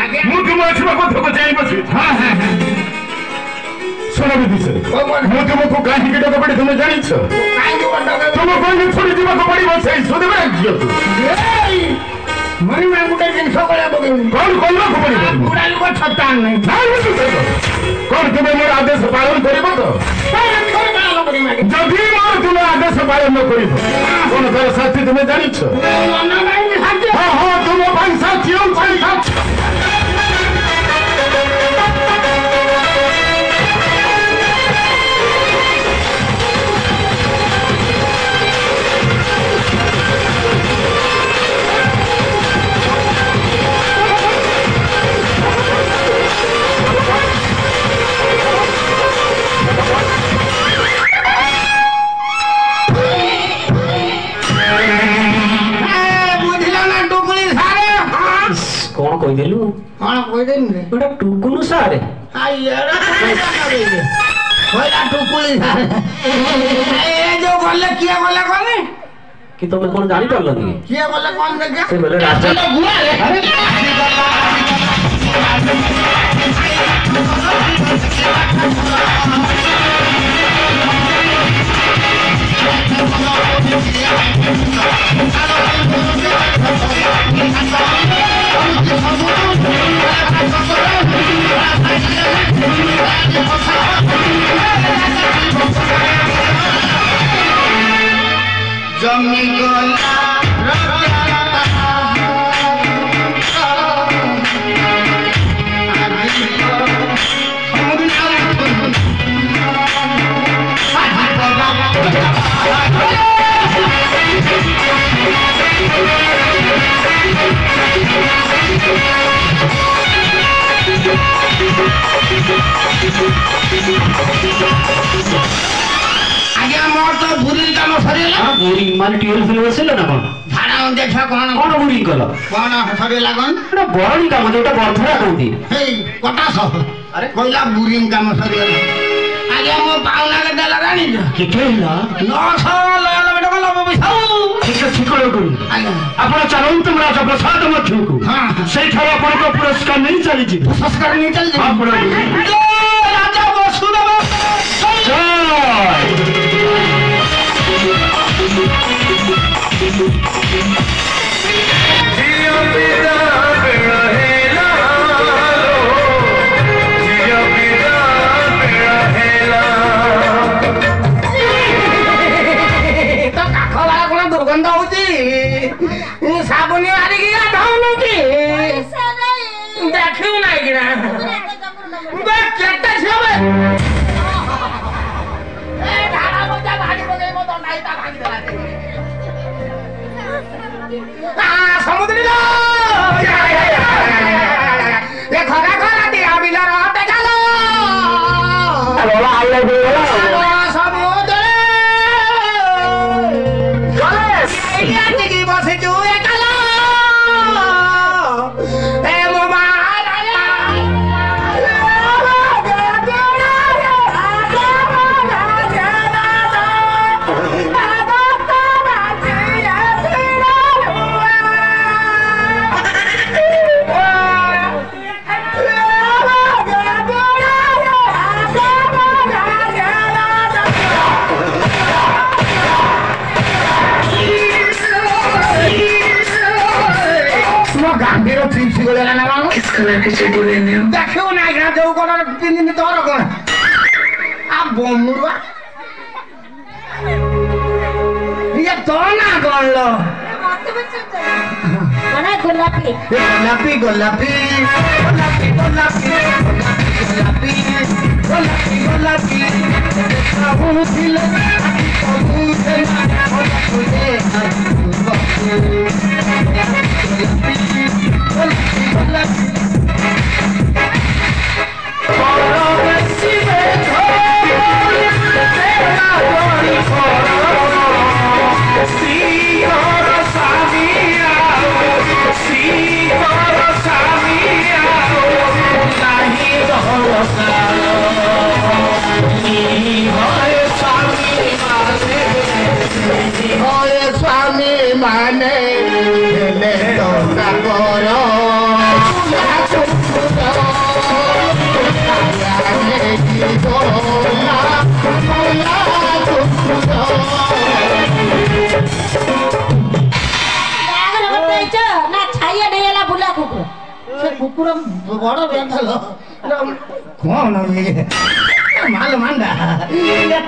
ମୁଁ ତୁମ ଆସିବା କଥାକୁ ଯାଇ ବସି ଶୁଣ ବିଦିଶା ମୁଁ ତୁମକୁ କାହିଁକି ଡକା ପଡି ତୁମେ ଜାଣିଛ ତୁମ କହିଲେ ଛୋଡ଼ି ଯିବାକୁ ପଡିବ ସେଇ ସୁଦେବାଜ୍ୟକୁ ମରିମା ଗୋଟେ ଜିନିଷ କରିବା ପକେଇବୁ କଣ କରିବାକୁ ପଡିବ ବୁଢା ଲୋକ ଛତା ନାହିଁ କଣ ତୁମେ ମୋର ଆଦେଶ ପାଳନ କରିବ ତ ଯଦି ମୋର ତୁମେ ଆଦେଶ ପାଳନ କରିବ କଣ ତାର ଶାସ୍ତି ତୁମେ ଜାଣିଛ ହଁ ହଁ ତୁମ ପାଇଁ ଶାସ୍ତି ହେଉଛି कौन कह देलु कौन कह देनी गोटा टुकुनु सारे आइयारा कोइला टुकुली सारे ए जो गले किया गले कोने कि तुम कौन जानि परलो कि किया गले कोन देखा से बोले राजा गुआ रे अरे जमी गला आज्ञा मोर तो बुरी काम सरिला हां बुरी मान टियल फिल बसेलो ना कोन भाड़ा देख कोन कोन बुरी कलो कोन सरिला कोन एटा बरणी काम जोटा बर्थरा कहती हे कटास अरे कोइला बुरी काम सरिला आज्ञा मो पाउना के देला रानी केते हिला 900 लाल बेटा को लब बिसाऊ ठीक छिकलो करू आज्ञा आपण चलौं तुम राजा प्रसाद मध्य को हां सेई थारा आपण को पुरस्कार नहीं चली जी पुरस्कार नहीं चल जी हां पुरा राजा वसुदेव दुर्गंध होती साबुनी मारिकी गाधौनु कि देखिउ नाही कि बे केटा छबे ए ढाडा बजा भाडी बगे मो दंडाइता भागी देला आ समुद्री लो ए खरा खरा दिया बिला रहते चलो रोला आइले बोला किस कलर की चड्डी पहने हो? देखो ना इधर जो कलर तीन दिन तो और कौन आप बोमुआ ये तो ना कौन लो mana gulapi गोलापी गोलापी गोलापी गोलापी गोलापी गोलापी गोलापी साबुन दिल साबुन दिल स्वामी माने ସେ କୁକୁର ବଡ଼ ବେଧଲ କଣ ମାଲ ମାଣ୍ଡା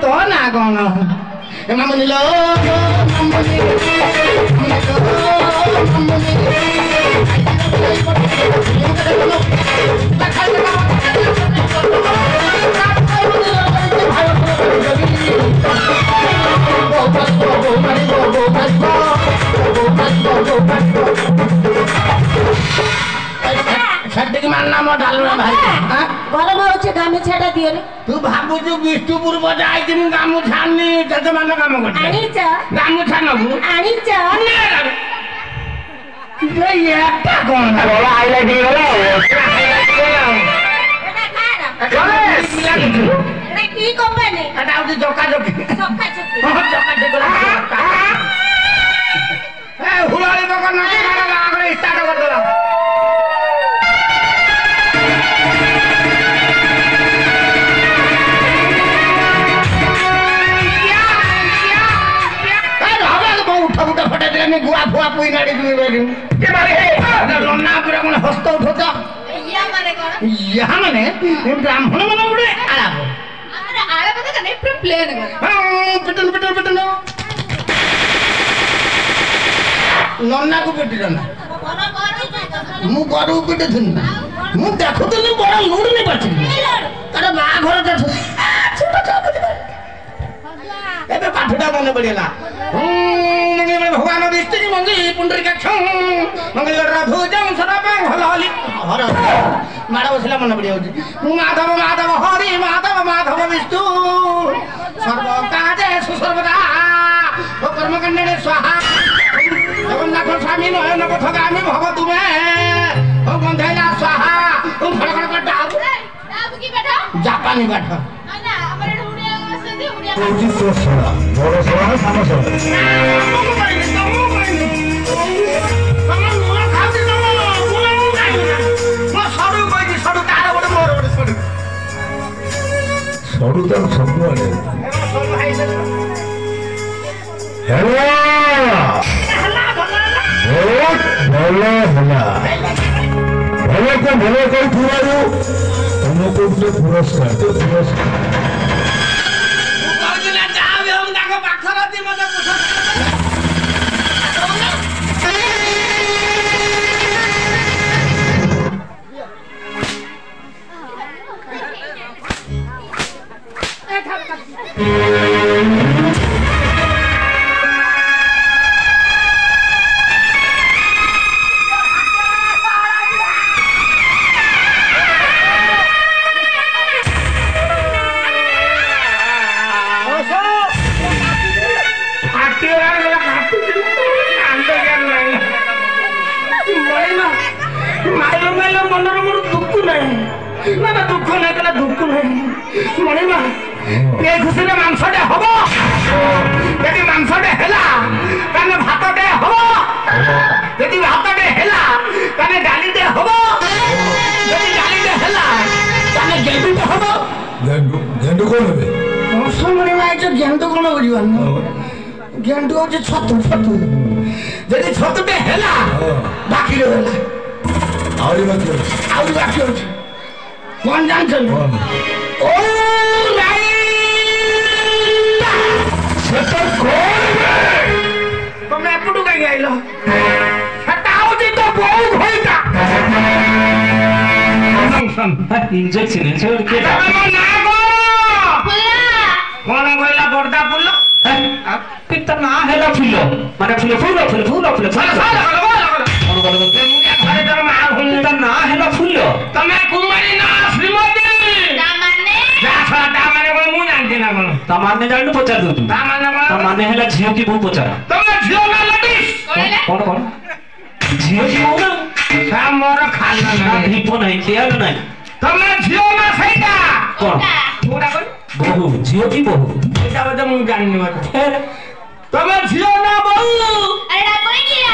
ତ ନା କଣ ମାମୁନିଲ मानना मो डालना भाई गरम होचे गामुछाटा दियोनी तू भाबुजु विष्णुपुर बजाई दिन गामुछानी तते मान काम करते आनीच गामुछा नबु आनीच ये एकटा कोन बाबा आइला दी गला एटा खारा एटा की कंपनी एटा उदी जोका जोकी सखा चुकी जोका जोका ए हुलाली बकन ना आगरे स्टार्ट कर दो गुआ फुआ पुई नाड़ी दुई बेरी के मारे लन्ना पुरा कोन हस्त उठोता या माने कोन यहाँ माने ब्राह्मण माने उडे आलाप अरे आला पता नहीं पूरा प्लेन कर पिटन पिटन पिटन लन्ना को पिटि ना मु गरु पिटि थन मु देखो तो नहीं बड़ा लूड नहीं पाछि तार बा घर त छोटा छोटा एबे पाठटा मने पड़ेला भगवान विष्णु मंगी पुंडरीकाक्षं मंगलगढ़ भुजं सदापं हलहली हर मारा बसला मन पड़ी होची माधव माधव हरि माधव माधव विष्णु सर्व काजे सुसर्वदा ओ कर्मकण्डे स्वाहा जगन्नाथ स्वामी नयन पथगामी भव तुमे ओ गंधेला स्वाहा ओ खड़खड़ डाब की बैठा जापानी बैठा ना हमरे उड़िया संधि उड़िया कोची सोसरा बड़ सरा ना सानो सरा सडू तो सब आले हेलो बहुत भलो हला भलो कोई थुरायो तुमको भी पुरस्कार दे पुरस्कार कोजला जावे हम दाको पाखरती मजा गेंडू हो छतु छतु जदी छतुटे हैला बाकी रहला आउरी बाकी हो कौन जान चल ओ राई छतर कोन तो मैं पुडू कहीं आइलो हटाओ जी तो बहु होइता इंजेक्शन के ना गो कोन बोला बड़दा पुल्लो पितर ना हेला फुल्लो माने फुल्लो फुल्लो फुल्लो फुल्लो फुल्लो पितर ना हेला फुल्लो तमे कुमारी ना श्रीमती माने जाफा माने को मु जानते ना कोन तमाने जानू पचार दो तू तमाने हेला झियो की बहु पचार तमे झियो ना लटिस कौन कौन झियो की बहु ना सा मोर खाना ना दीपो नहीं किया नहीं तमे झियो ना सैटा कौन पूरा कोन बहु झियो की बहु एटा बजे मु जाननी मत तमे झियो ना बहु अरे कोई किया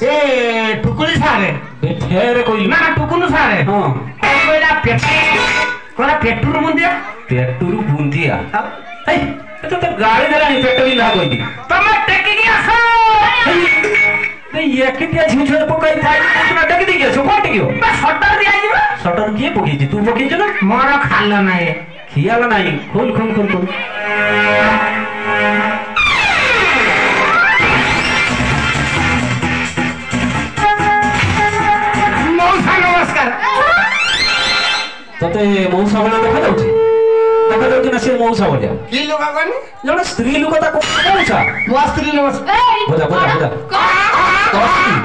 ए टुकुली सारे फेरे कोई ना टुकुनु सारे हां कोइला पेट कोना पेटुरु मुंदिया पेटुरु बुंदिया এই তো তো গাড়ি ধরানি পেট্রোল লাগই দি তুমি টেকি কি আসো এই একিটিয়া ঝিঝড় পকাই থাই তুমি টেকি দি গেছো কোন টেকিও বা শটার দি আইবা শটার কি পকিছি তুই পকিছ না মোর খাল নাই খিয়াল নাই খুল খুল খুল খুল মৌসা নমস্কার তোতে মৌসা বলে দেখা যাচ্ছে না সে মৌসা বলে কি লোক কনি জনে স্ত্রী লোক তা কোন মৌসা ମୋ ସ୍ତ୍ରୀ ନମସ୍କାର বোঝা বোঝা বোঝা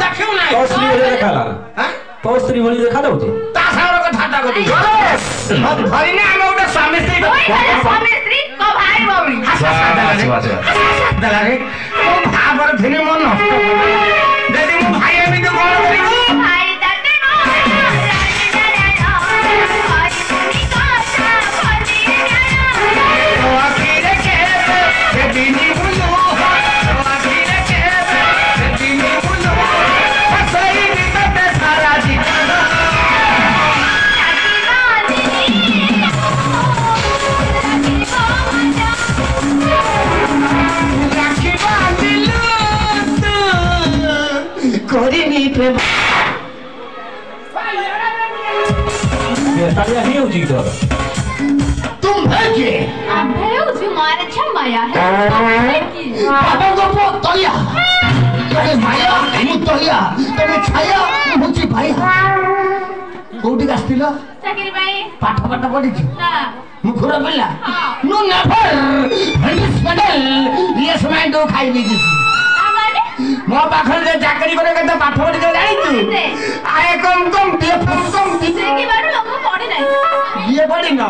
ଦେଖିବୁ ନାହିଁ তো স্ত্রী বলে দেখা না হ্যাঁ তো স্ত্রী বলে দেখা যাচ্ছে ତା ସାଙ୍ଗର କଥାଟା କହୁଛୁ ଧରି ନା ଆମେ ଗୋଟେ ସ୍ୱାମୀ ସ୍ତ୍ରୀ ସ୍ୱାମୀ ସ୍ତ୍ରୀ କ ଭାଇ ଭଉଣୀ ଦେଲାରେ ମୋ ଭାବରେ ଥିନି ମୋ ନଷ୍ଟ ଯଦି ମୋ ଭାଇ ଏମିତି କଣ କରିବୁ ଭାଇ ତାତେ ଆଖିରେ କେବେ ସେଦିନି ବୁଲୁ ଆଖିରେ କେବେ ସେଦିନି ବୁଲୁ ସେଇ ଭିତରେ ସାରା ଜୀବନ ରାକ୍ଷୀ ବାନ୍ଧିଲୁ ତୁ କରିନି ପ୍ରେମ ତାଳିଆ ହିଁ ହଉଛି କି ତୋର तुम है के ଆମ୍ଭେ ହଉଛୁ ମାରେ ଛମାୟା बाबा को तलिया तमे माया मु तलिया तमे छाया मु होची भाया कोठी आस्तिला ଚାକିରି ପାଇଁ पाठ पाठ पढिछु ନା मु खुरा पिला ହଁ नो नेवर हंडिस मेडल यस माइंड दो खाई दी ଆମମାନେ मो पाखर जे चाकरी करे के पाठ पढि के जानि तू आए कम कम ये कम कम ସେ କି ବାରୁ ଲୋକ ପଢି ନାହିଁ ये पढि न